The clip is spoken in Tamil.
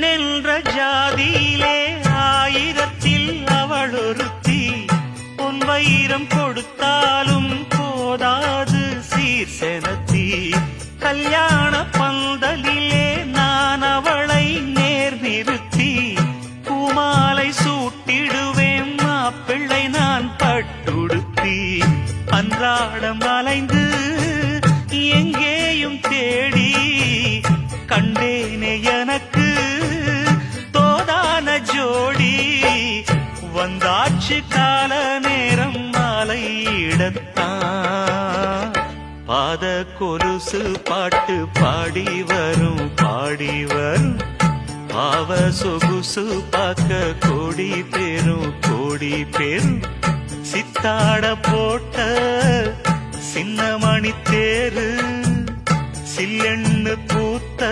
பெண்ணென்ற ஜாதியிலே ஆயிரத்தில் அவள் ஒருத்தி. பொன் வைரம் கொடுத்தாலும் போதாது சீர் செனத்தி. கல்யாண பந்தலிலே நான் அவளை நேர் நிறுத்தி பூமாலை சூட்டிடுவேன் மாப்பிள்ளை நான் பட்டுடுத்தி. அன்றாடம் அலைந்து எங்கேயும் தேடி கண்டேனே எனக்கு தோதான ஜோடி. வந்தாச்சு கால நேரம் மாலையிடத்தான். பாத கொலுசு பாட்டு பாடி வரும் பாடி வரும். பாவ சொகுசு பார்க்க கோடி பேரும். சித்தாட போட்ட சின்ன மணி தேரு சில்லெண்ணு பூத்த